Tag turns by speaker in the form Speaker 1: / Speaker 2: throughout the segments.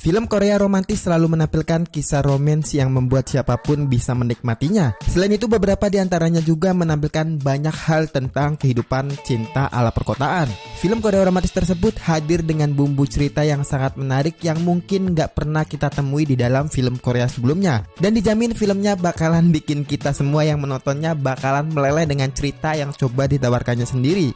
Speaker 1: Film Korea romantis selalu menampilkan kisah romans yang membuat siapapun bisa menikmatinya. Selain itu, beberapa di antaranya juga menampilkan banyak hal tentang kehidupan cinta ala perkotaan. Film Korea romantis tersebut hadir dengan bumbu cerita yang sangat menarik yang mungkin gak pernah kita temui di dalam film Korea sebelumnya. Dan dijamin filmnya bakalan bikin kita semua yang menontonnya bakalan meleleh dengan cerita yang coba ditawarkannya sendiri.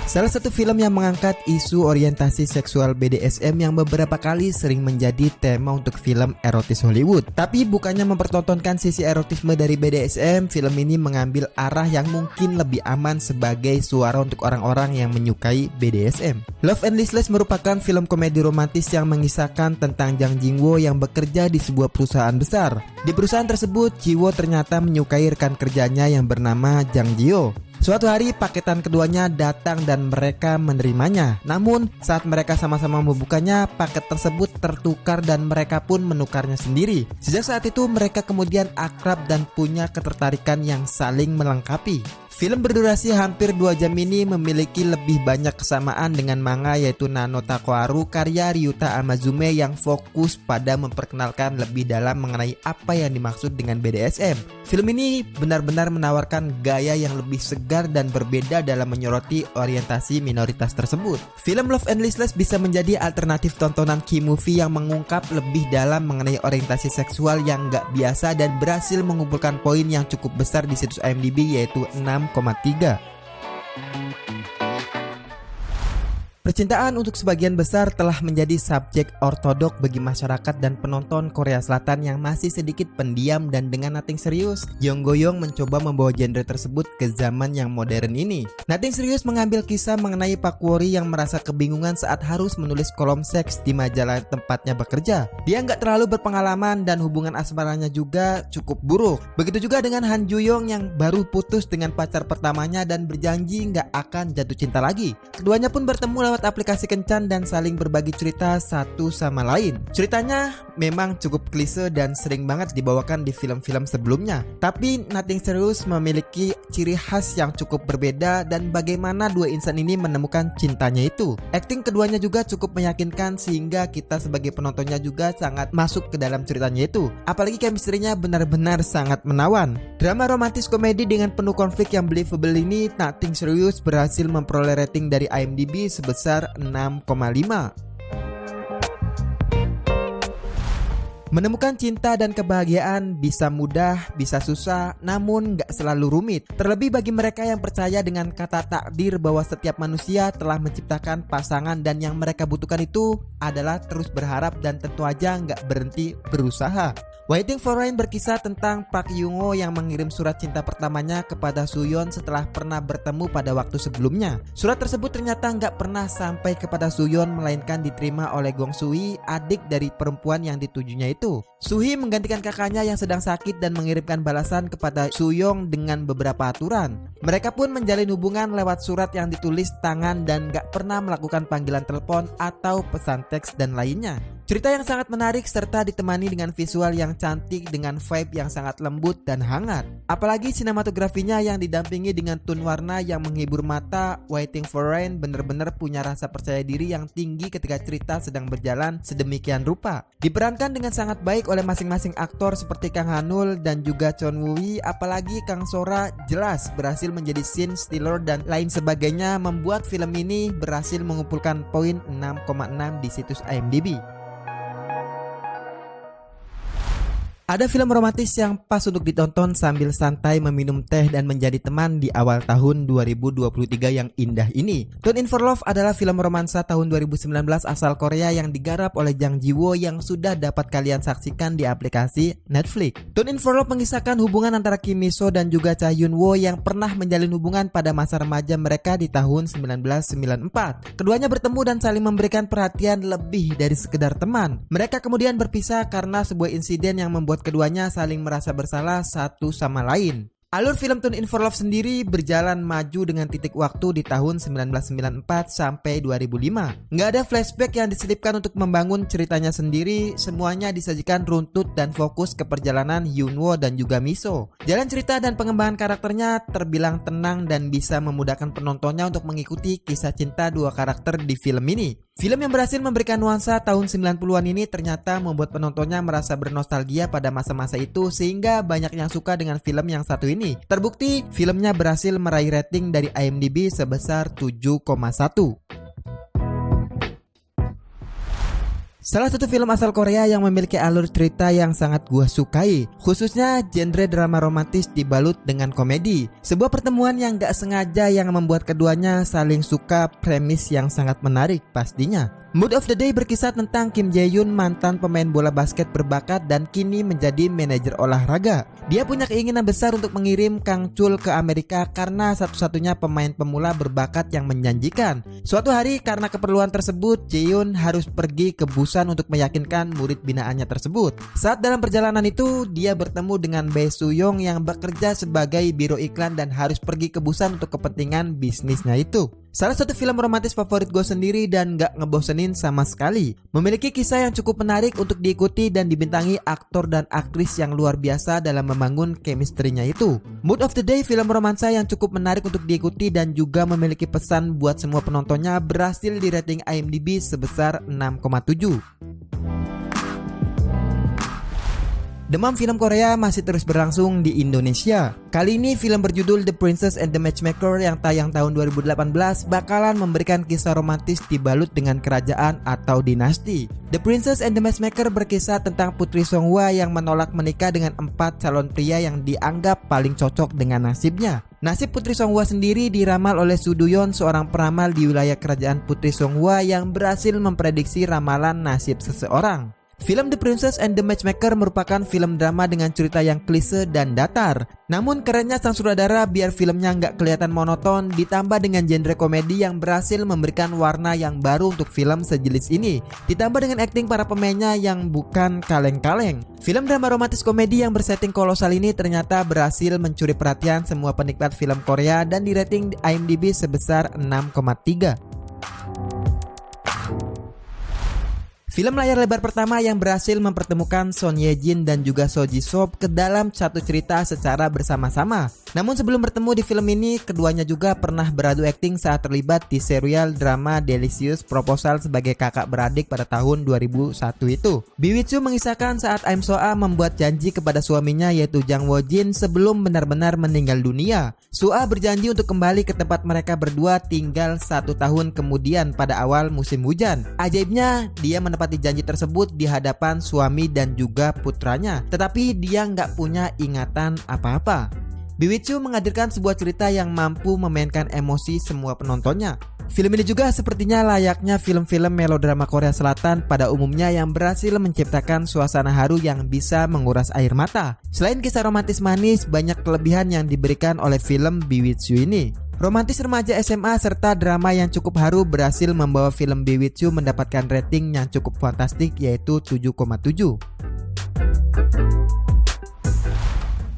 Speaker 1: Salah satu film yang mengangkat isu orientasi seksual BDSM yang beberapa kali sering menjadi tema untuk film erotis Hollywood. Tapi bukannya mempertontonkan sisi erotisme dari BDSM, film ini mengambil arah yang mungkin lebih aman sebagai suara untuk orang-orang yang menyukai BDSM. Love and Listless merupakan film komedi romantis yang mengisahkan tentang Jang Jin-woo yang bekerja di sebuah perusahaan besar. Di perusahaan tersebut, Ji-woo ternyata menyukai rekan kerjanya yang bernama Jang Ji-ho. Suatu hari paketan keduanya datang dan mereka menerimanya. Namun saat mereka sama-sama membukanya, paket tersebut tertukar dan mereka pun menukarnya sendiri. Sejak saat itu mereka kemudian akrab dan punya ketertarikan yang saling melengkapi. Film berdurasi hampir 2 jam ini memiliki lebih banyak kesamaan dengan manga yaitu Nano Takoharu karya Ryuta Amazume yang fokus pada memperkenalkan lebih dalam mengenai apa yang dimaksud dengan BDSM. Film ini benar-benar menawarkan gaya yang lebih segar dan berbeda dalam menyoroti orientasi minoritas tersebut. Film Love and Listless bisa menjadi alternatif tontonan key movie yang mengungkap lebih dalam mengenai orientasi seksual yang gak biasa dan berhasil mengumpulkan poin yang cukup besar di situs IMDb yaitu 6,3. Percintaan untuk sebagian besar telah menjadi subjek ortodok bagi masyarakat dan penonton Korea Selatan yang masih sedikit pendiam, dan dengan Nothing Serious, Jong Go-young mencoba membawa genre tersebut ke zaman yang modern ini. Nothing Serious mengambil kisah mengenai Pak Wori yang merasa kebingungan saat harus menulis kolom seks di majalah tempatnya bekerja. Dia nggak terlalu berpengalaman dan hubungan asmaranya juga cukup buruk. Begitu juga dengan Han Ju-young yang baru putus dengan pacar pertamanya dan berjanji nggak akan jatuh cinta lagi. Keduanya pun bertemu lewat aplikasi kencan dan saling berbagi cerita satu sama lain. Ceritanya memang cukup klise dan sering banget dibawakan di film-film sebelumnya. Tapi Nothing Serious memiliki ciri khas yang cukup berbeda dan bagaimana dua insan ini menemukan cintanya itu. Akting keduanya juga cukup meyakinkan sehingga kita sebagai penontonnya juga sangat masuk ke dalam ceritanya itu. Apalagi chemistry-nya benar-benar sangat menawan. Drama romantis komedi dengan penuh konflik yang believable ini, Nothing Serious berhasil memperoleh rating dari IMDb sebesar 6,5. Menemukan cinta dan kebahagiaan bisa mudah, bisa susah, namun gak selalu rumit. Terlebih bagi mereka yang percaya dengan kata takdir bahwa setiap manusia telah menciptakan pasangan dan yang mereka butuhkan itu adalah terus berharap dan tentu aja gak berhenti berusaha. Waiting for Rain berkisah tentang Park Young-ho yang mengirim surat cinta pertamanya kepada Soo-yeon setelah pernah bertemu pada waktu sebelumnya. Surat tersebut ternyata nggak pernah sampai kepada Soo-yeon melainkan diterima oleh Gong Soo-hee, adik dari perempuan yang ditujunya itu. Soo-hee menggantikan kakaknya yang sedang sakit dan mengirimkan balasan kepada Soo-young dengan beberapa aturan. Mereka pun menjalin hubungan lewat surat yang ditulis tangan dan nggak pernah melakukan panggilan telepon atau pesan teks dan lainnya. Cerita yang sangat menarik serta ditemani dengan visual yang cantik dengan vibe yang sangat lembut dan hangat. Apalagi sinematografinya yang didampingi dengan tone warna yang menghibur mata. Waiting for Rain benar-benar punya rasa percaya diri yang tinggi ketika cerita sedang berjalan sedemikian rupa. Diperankan dengan sangat baik oleh masing-masing aktor seperti Kang Hanul dan juga Chon Woo-hee. Apalagi Kang Sora jelas berhasil menjadi scene stealer dan lain sebagainya, membuat film ini berhasil mengumpulkan poin 6,6 di situs IMDb. Ada film romantis yang pas untuk ditonton sambil santai meminum teh dan menjadi teman di awal tahun 2023 yang indah ini. Tune In For Love adalah film romansa tahun 2019 asal Korea yang digarap oleh Jang Ji-woo yang sudah dapat kalian saksikan di aplikasi Netflix. Tune In For Love mengisahkan hubungan antara Kim Mi-soo dan juga Cha Hyun-woo yang pernah menjalin hubungan pada masa remaja mereka di tahun 1994. Keduanya bertemu dan saling memberikan perhatian lebih dari sekedar teman. Mereka kemudian berpisah karena sebuah insiden yang membuat keduanya saling merasa bersalah satu sama lain. Alur film Tune In For Love sendiri berjalan maju dengan titik waktu di tahun 1994 sampai 2005. Nggak ada flashback yang diselipkan untuk membangun ceritanya sendiri, semuanya disajikan runtut dan fokus ke perjalanan Yunwo dan juga Miso. Jalan cerita dan pengembangan karakternya terbilang tenang dan bisa memudahkan penontonnya untuk mengikuti kisah cinta dua karakter di film ini. Film yang berhasil memberikan nuansa tahun 90-an ini ternyata membuat penontonnya merasa bernostalgia pada masa-masa itu sehingga banyak yang suka dengan film yang satu ini. Terbukti filmnya berhasil meraih rating dari IMDb sebesar 7,1. Salah satu film asal Korea yang memiliki alur cerita yang sangat gua sukai, khususnya genre drama romantis dibalut dengan komedi. Sebuah pertemuan yang gak sengaja yang membuat keduanya saling suka, premis yang sangat menarik pastinya. Mood of the Day berkisah tentang Kim Jae-yoon, mantan pemain bola basket berbakat dan kini menjadi manajer olahraga. Dia punya keinginan besar untuk mengirim Kang Chul ke Amerika karena satu-satunya pemain pemula berbakat yang menjanjikan. Suatu hari karena keperluan tersebut, Jae-yoon harus pergi ke Busan untuk meyakinkan murid binaannya tersebut. Saat dalam perjalanan itu, dia bertemu dengan Bae Soo-young yang bekerja sebagai biro iklan dan harus pergi ke Busan untuk kepentingan bisnisnya itu. Salah satu film romantis favorit gue sendiri dan gak ngebosenin sama sekali. Memiliki kisah yang cukup menarik untuk diikuti dan dibintangi aktor dan aktris yang luar biasa dalam membangun chemistry-nya itu. Mood of the Day, film romansa yang cukup menarik untuk diikuti dan juga memiliki pesan buat semua penontonnya, berhasil di rating IMDb sebesar 6,7. Demam film Korea masih terus berlangsung di Indonesia. Kali ini film berjudul The Princess and the Matchmaker yang tayang tahun 2018 bakalan memberikan kisah romantis dibalut dengan kerajaan atau dinasti. The Princess and the Matchmaker berkisah tentang Putri Songhwa yang menolak menikah dengan 4 calon pria yang dianggap paling cocok dengan nasibnya. Nasib Putri Songhwa sendiri diramal oleh Soo Do-yeon, seorang peramal di wilayah kerajaan Putri Songhwa yang berhasil memprediksi ramalan nasib seseorang. Film The Princess and the Matchmaker merupakan film drama dengan cerita yang klise dan datar. Namun kerennya sang sutradara biar filmnya nggak kelihatan monoton, ditambah dengan genre komedi yang berhasil memberikan warna yang baru untuk film sejenis ini. Ditambah dengan akting para pemainnya yang bukan kaleng-kaleng. Film drama romantis komedi yang bersetting kolosal ini ternyata berhasil mencuri perhatian semua penikmat film Korea dan di rating IMDb sebesar 6,3. Film layar lebar pertama yang berhasil mempertemukan Son Ye Jin dan juga So Ji Sop ke dalam satu cerita secara bersama-sama. Namun sebelum bertemu di film ini, keduanya juga pernah beradu akting saat terlibat di serial drama Delicious Proposal sebagai kakak beradik pada tahun 2001 itu. Bee Wit-soo mengisahkan saat Im So-a membuat janji kepada suaminya yaitu Jang Wo Jin sebelum benar-benar meninggal dunia. So-a berjanji untuk kembali ke tempat mereka berdua tinggal 1 tahun kemudian pada awal musim hujan. Ajaibnya, dia menepati janji tersebut di hadapan suami dan juga putranya, tetapi dia nggak punya ingatan apa-apa. Bee Wit-soo menghadirkan sebuah cerita yang mampu memainkan emosi semua penontonnya. Film ini juga sepertinya layaknya film-film melodrama Korea Selatan pada umumnya yang berhasil menciptakan suasana haru yang bisa menguras air mata. Selain kisah romantis manis, banyak kelebihan yang diberikan oleh film Bee Wit-soo ini. Romantis remaja SMA serta drama yang cukup haru berhasil membawa film Bee Wit-soo mendapatkan rating yang cukup fantastik yaitu 7,7.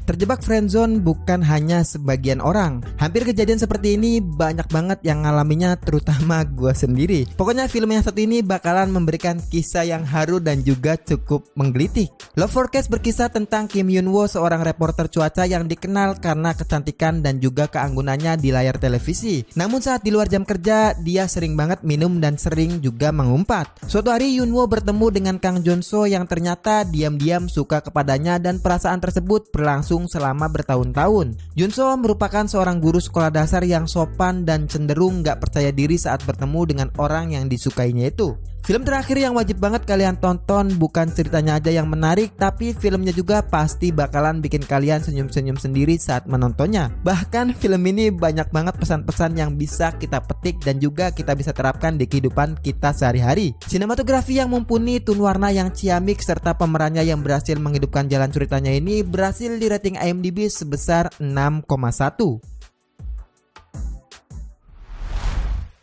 Speaker 1: Terjebak friendzone bukan hanya sebagian orang. Hampir kejadian seperti ini banyak banget yang ngalaminya, terutama gue sendiri. Pokoknya film yang satu ini bakalan memberikan kisah yang haru dan juga cukup menggelitik. Love Forecast berkisah tentang Kim Yun-wo, seorang reporter cuaca yang dikenal karena kecantikan dan juga keanggunannya di layar televisi. Namun saat di luar jam kerja, dia sering banget minum dan sering juga mengumpat. Suatu hari Yun-wo bertemu dengan Kang Jun-so yang ternyata diam-diam suka kepadanya dan perasaan tersebut berlangsung selama bertahun-tahun. Jun-so merupakan seorang guru sekolah dasar yang sopan dan cenderung gak percaya diri saat bertemu dengan orang yang disukainya itu. Film terakhir yang wajib banget kalian tonton, bukan ceritanya aja yang menarik, tapi filmnya juga pasti bakalan bikin kalian senyum-senyum sendiri saat menontonnya. Bahkan film ini banyak banget pesan-pesan yang bisa kita petik dan juga kita bisa terapkan di kehidupan kita sehari-hari. Sinematografi yang mumpuni, tone warna yang ciamik, serta pemerannya yang berhasil menghidupkan jalan ceritanya ini berhasil di rating IMDb sebesar 6,1.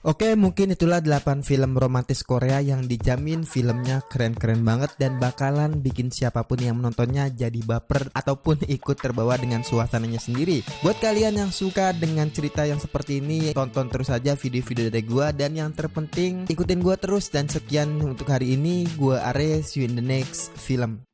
Speaker 1: Oke, mungkin itulah 8 film romantis Korea yang dijamin filmnya keren-keren banget dan bakalan bikin siapapun yang menontonnya jadi baper ataupun ikut terbawa dengan suasananya sendiri. Buat kalian yang suka dengan cerita yang seperti ini, tonton terus aja video-video dari gua, dan yang terpenting ikutin gua terus. Dan sekian untuk hari ini, gua Are, see you in the next film.